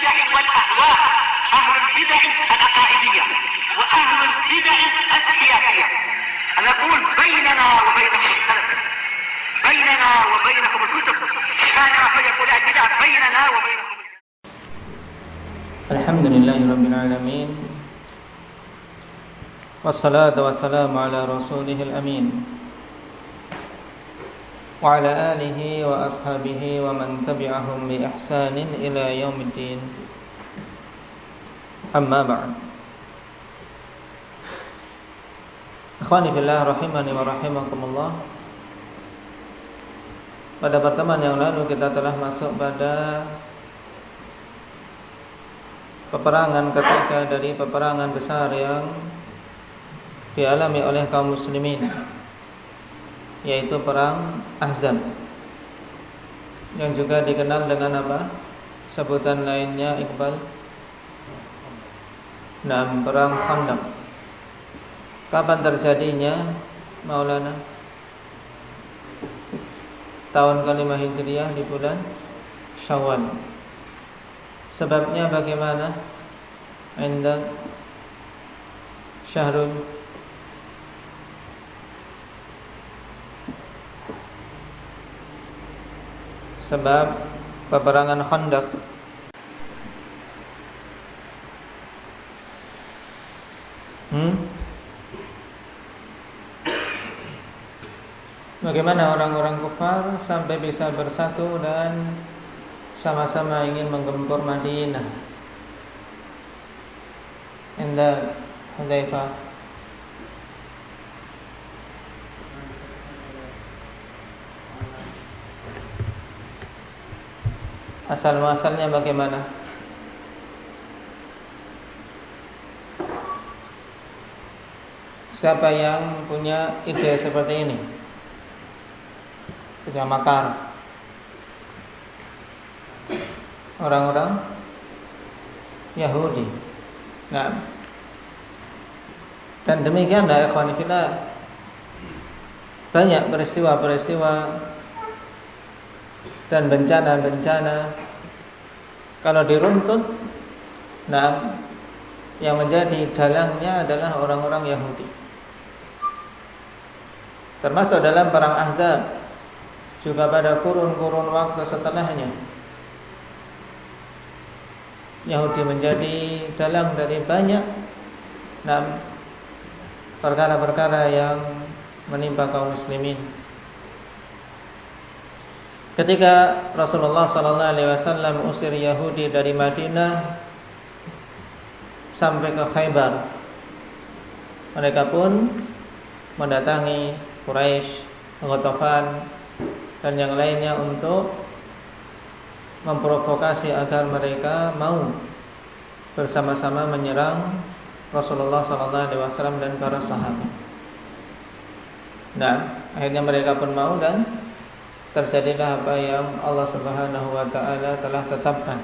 البدع والأهواء، أهل البدع العقائدية وأهل البدع السياسية. نقول بيننا وبينكم السلف، بيننا وبينكم الكتب، كان فيقول البدع بيننا وبينكم. الحمد لله رب العالمين، والصلاة والسلام على رسوله الأمين وعلى آله وأصحابه ومن تبعهم بإحسان إلى يوم الدين. أما بعد. Ikhwani fillah rahimani wa rahimakumullah. Pada pertemuan yang lalu kita telah masuk pada peperangan ketiga dari peperangan besar yang dialami oleh kaum muslimin, yaitu perang Ahzab, yang juga dikenal dengan apa? Sebutan lainnya Iqbal. Nah, perang Khandaq. Kapan terjadinya, Maulana? Tahun ke-5 Hijriah di bulan Syawal. Sebabnya bagaimana? Indah Syahrul. Sebab peperangan Khandaq. Bagaimana orang-orang kufar sampai bisa bersatu dan sama-sama ingin menggempur Madinah? Indah Hudzaifah. Asal-muasalnya bagaimana? Siapa yang punya ide seperti ini? Sudah makar. Orang-orang Yahudi. Nah, dan demikianlah ikhwan fillah, banyak peristiwa-peristiwa dan bencana-bencana kalau diruntut, nah, yang menjadi dalangnya adalah orang-orang Yahudi. Termasuk dalam perang Ahzab, juga pada kurun-kurun waktu setelahnya, Yahudi menjadi dalang dari banyak perkara-perkara yang menimpa kaum muslimin. Ketika Rasulullah SAW usir Yahudi dari Madinah sampai ke Khaybar, mereka pun mendatangi Quraisy, Ghatafan dan yang lainnya untuk memprovokasi agar mereka mau bersama-sama menyerang Rasulullah SAW dan para sahabat. Nah, akhirnya mereka pun mau dan terjadilah apa yang Allah Subhanahu wa taala telah tetapkan.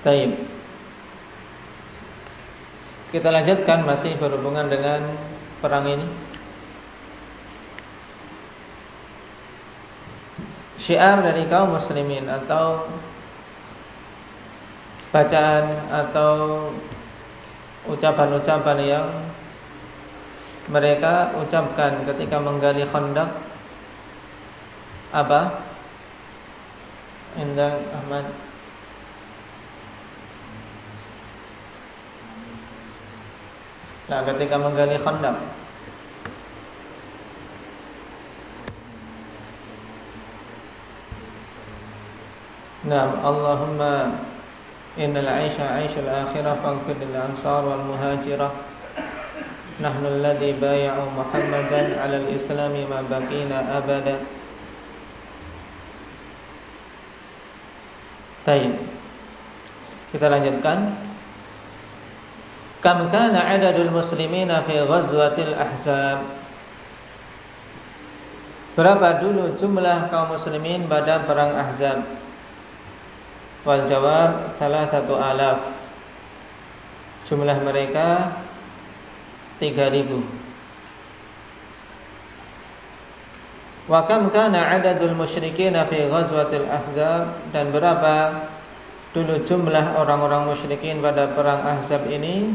Baik. Kita lanjutkan masih berhubungan dengan perang ini. Syiar dari kaum muslimin atau bacaan atau ucapan-ucapan yang mereka ucapkan ketika menggali Khandaq apa? Indah Ahmad. Nah, ketika menggali Khandaq, Naam, Allahumma innal 'aisha 'aishul akhirah faghfir lil ansar wal muhajirah nahnu alladhi bay'u Muhammadan 'ala al-islam ma baqina abada. Baik. Kita lanjutkan. Kam kana 'adadul muslimina fi ghazwatil ahzab? Berapa dulu jumlah kaum muslimin pada perang Ahzab? Wal jawab 3,000. Jumlah mereka 3.000. Wa kam kana 'adadul musyrikin fi ghazwatil ahzab? Dan berapa dulu jumlah orang-orang musyrikin pada perang Ahzab ini?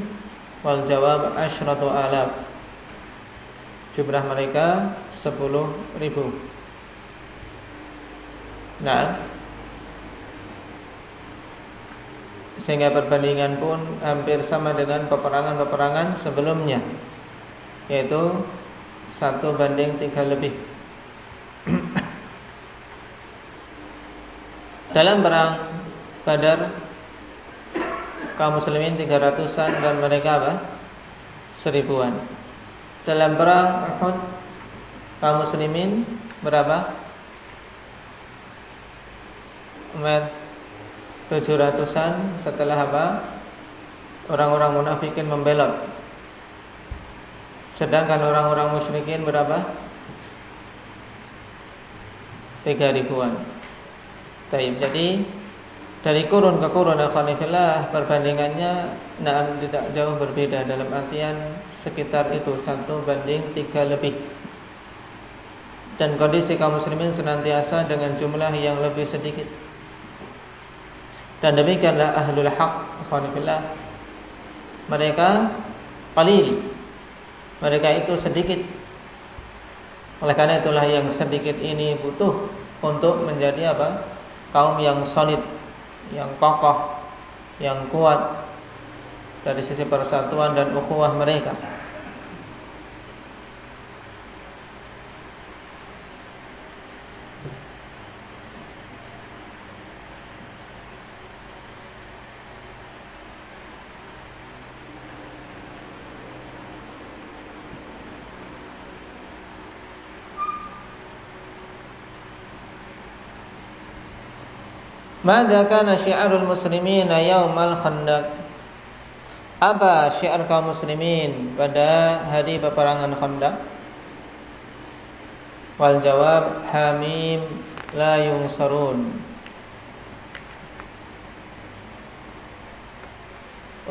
Wal jawab 10,000. Jumlah mereka 10.000. Nah, sehingga perbandingan pun hampir sama dengan peperangan-peperangan sebelumnya, yaitu 1:3 lebih. Dalam perang Badar kaum muslimin 300-an dan mereka apa? 1000-an. Dalam perang Uhud kaum muslimin berapa? 700-an. Setelah apa? Orang-orang munafikin membelot. Sedangkan orang-orang musyrikin berapa? 3.000-an. Baik, jadi dari kurun ke kurun akhwanillah perbandingannya tidak jauh berbeda, dalam artian sekitar itu 1:3 lebih. Dan kondisi kaum muslimin senantiasa dengan jumlah yang lebih sedikit. Dan demikianlah ahlul haq akhwanillah. Mereka qalil. Mereka itu sedikit. Oleh karena itulah yang sedikit ini butuh untuk menjadi apa? Kaum yang solid, yang kokoh, yang kuat dari sisi persatuan dan ukhuwah mereka. Mada kana syiarul muslimin yaumal khandaq? Apa syiar kaum muslimin pada hari peperangan Khandaq? Wal jawab hamim la yunsarun.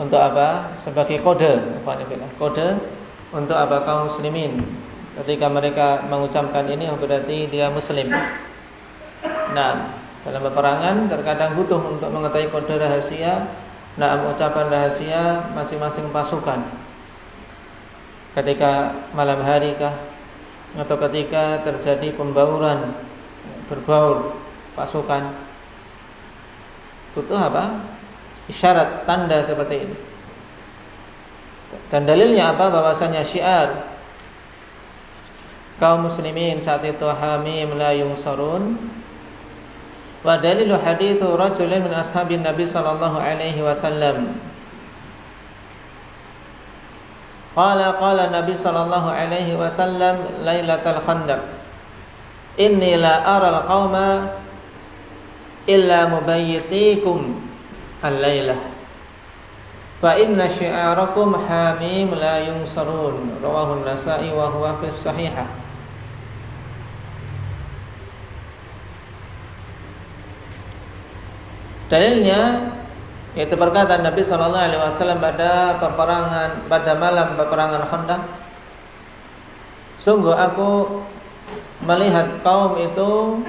Untuk apa? Sebagai kode untuk apa kaum muslimin ketika mereka mengucapkan ini berarti dia muslim. Nah, dalam peperangan terkadang butuh untuk mengetahui kode rahasia, ucapan rahasia masing-masing pasukan. Ketika malam hari kah, atau ketika terjadi pembauran, berbaur pasukan, butuh apa? Isyarat, tanda seperti ini. Dan dalilnya apa? Bahwasanya syiar kaum muslimin saat itu hamim la yunsarun. Wa dalilu hadithu rajulin min ashabin Nabi sallallahu alaihi wasallam. Qala Nabi sallallahu alaihi wasallam lailatul khandaq. Inni la aral qauma illa mubayyitikum al-lailah. Fa inna syi'arakum hamim la yunsarun. Rawahu an-Nasa'i wa huwa fi sahihah. Dalilnya yaitu perkataan Nabi sallallahu alaihi wasallam pada malam peperangan Khandaq. Sungguh aku melihat kaum itu,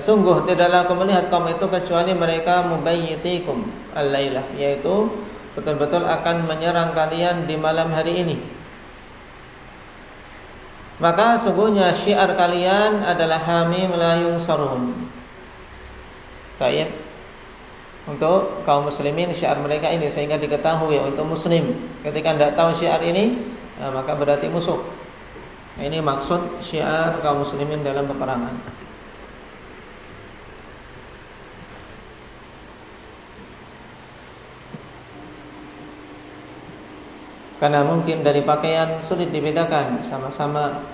sungguh tidaklah aku melihat kaum itu kecuali mereka mubayyitikum al-lailah, yaitu betul-betul akan menyerang kalian di malam hari ini. Maka sungguhnya syiar kalian adalah hamim la yunsarun. Baik. Untuk kaum muslimin syiar mereka ini sehingga diketahui untuk muslim. Ketika tidak tahu syiar ini, maka berarti musuh. Ini maksud syiar kaum muslimin dalam peperangan. Karena mungkin dari pakaian sulit dibedakan sama-sama.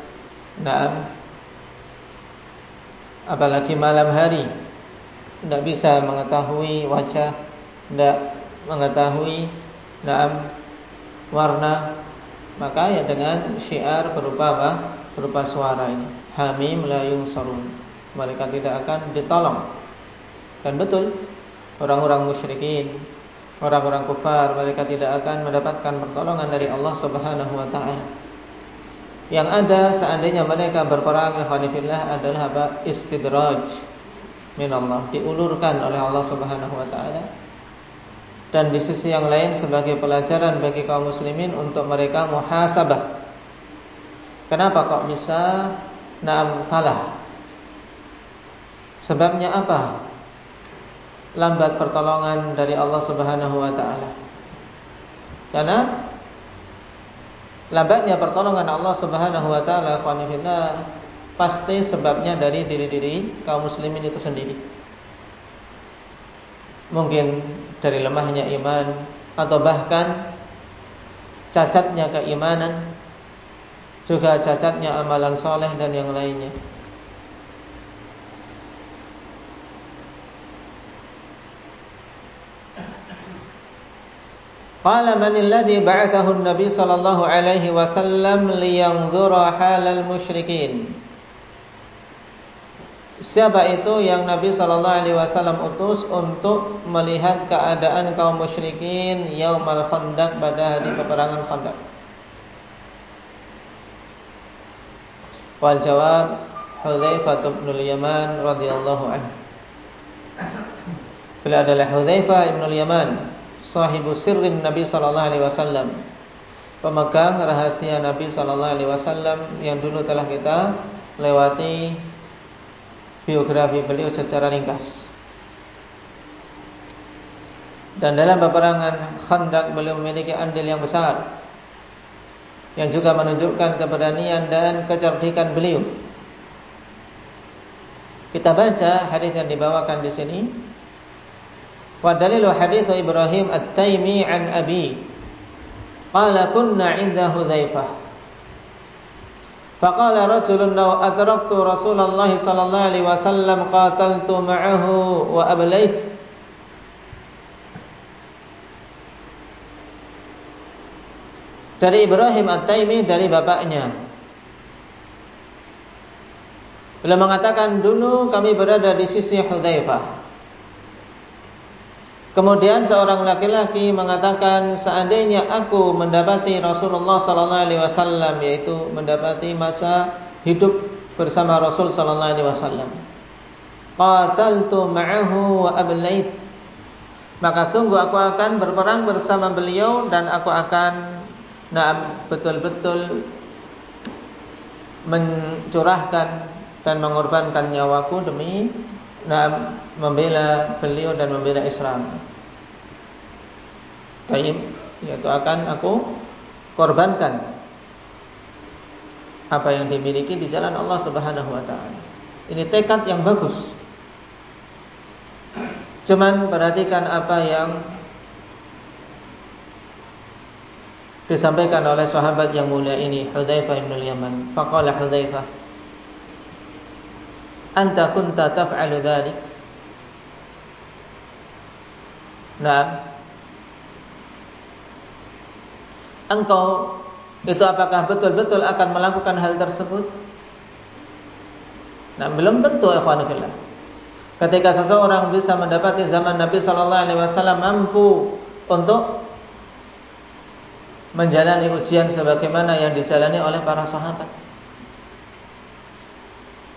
Apalagi malam hari, tidak bisa mengetahui wajah, tidak mengetahui warna. Maka ya dengan syiar berupa apa? Berupa suara ini. Hamim la yunsarun. Mereka tidak akan ditolong. Dan betul, orang-orang musyrikin, orang-orang kufar, mereka tidak akan mendapatkan pertolongan dari Allah Subhanahu wa taala. Yang ada seandainya mereka berperang fillah adalah apa? Istidraj. minallah, diulurkan oleh Allah Subhanahu wa taala. Dan di sisi yang lain sebagai pelajaran bagi kaum muslimin untuk mereka muhasabah. Kenapa kok bisa kalah? Sebabnya apa? Lambat pertolongan dari Allah Subhanahu wa taala. Karena lambatnya pertolongan Allah Subhanahu wa taala, pasti sebabnya dari diri-diri kaum muslimin itu sendiri. Mungkin dari lemahnya iman, atau bahkan cacatnya keimanan, juga cacatnya amalan soleh dan yang lainnya. Qala manil ladzi ba'athahu an-nabi sallallahu alaihi wasallam liyanzura halal musyrikin. Siapa itu yang Nabi sallallahu alaihi wasallam utus untuk melihat keadaan kaum musyrikin yaumal Khandaq, pada hari peperangan Khandaq? Wal jawab Hudzaifah bin al-Yaman radhiyallahu anhu. Beliau adalah Hudzaifah bin al-Yaman, sahibu sirrin Nabi sallallahu alaihi wasallam, pemegang rahasia Nabi sallallahu alaihi wasallam, yang dulu telah kita lewati biografi beliau secara ringkas. Dan dalam peperangan Khandaq beliau memiliki andil yang besar, yang juga menunjukkan keberanian dan kecerdikan beliau. Kita baca hadis yang dibawakan di sini. Wa dalilu hadits Ibrahim At-Taimi an Abi qala kunna 'inda Hudzaifah faqala rajulun law adraktu Rasulullah sallallahu alaihi wasallam qataltu ma'ahu wa ablayt. Dari Ibrahim At-Taimi, dari bapaknya, beliau mengatakan, dulu kami berada di sisi Hudzaifah. Kemudian seorang laki-laki mengatakan, seandainya aku mendapati Rasulullah sallallahu alaihi wasallam, yaitu mendapati masa hidup bersama Rasul sallallahu alaihi wasallam, qataltu ma'ahu wa ablait, maka sungguh aku akan berperang bersama beliau dan aku akan betul-betul mencurahkan dan mengorbankan nyawaku demi membela beliau dan membela Islam. Yaitu akan aku korbankan apa yang dimiliki di jalan Allah Subhanahu wa taala. Ini tekad yang bagus. Cuman perhatikan apa yang disampaikan oleh sahabat yang mulia ini, Hudzaifah bin al-Yaman. Faqala Hudzaifah, anta kunta taf'alu dzalik? Engkau itu apakah betul-betul akan melakukan hal tersebut? Belum tentu, ikhwan fillah. Ketika seseorang bisa mendapati zaman Nabi sallallahu alaihi wasallam mampu untuk menjalani ujian sebagaimana yang dijalani oleh para sahabat.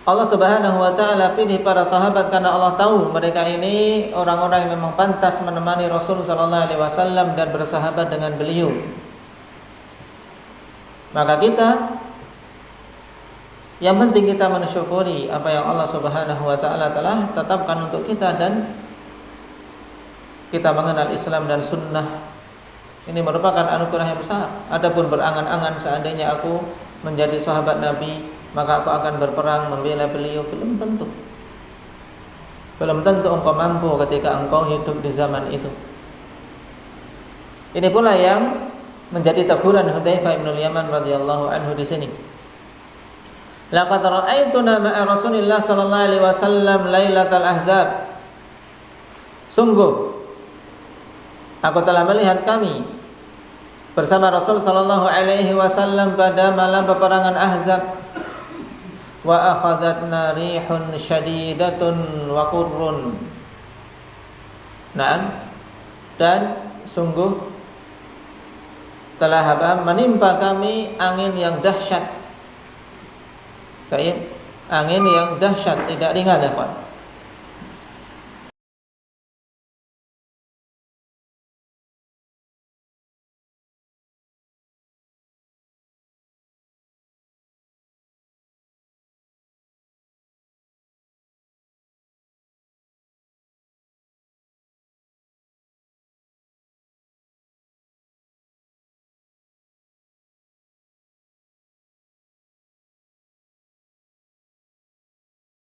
Allah Subhanahu wa taala pilih para sahabat karena Allah tahu mereka ini orang-orang yang memang pantas menemani Rasul sallallahu alaihi wasallam dan bersahabat dengan beliau. Maka kita, yang penting kita mensyukuri apa yang Allah Subhanahu wa taala telah tetapkan untuk kita, dan kita mengenal Islam dan sunnah. Ini merupakan anugerah yang besar. Adapun berangan-angan seandainya aku menjadi sahabat Nabi, maka aku akan berperang membela beliau, belum tentu. Belum tentu engkau mampu ketika engkau hidup di zaman itu. Ini pula yang menjadi teguran Hudzaifah bin al-Yaman radhiyallahu anhu di sini. Laqad ra'aituna ma'a Rasulillah sallallahu alaihi wasallam lailatal ahzab. Sungguh aku telah melihat kami bersama Rasul sallallahu alaihi wasallam pada malam peperangan Ahzab. Wa akhadhatna rihun syadidatun wa qurrun. Dan sungguh telah menimpa kami angin yang dahsyat. Angin yang dahsyat, tidak ringan, ya, Pak.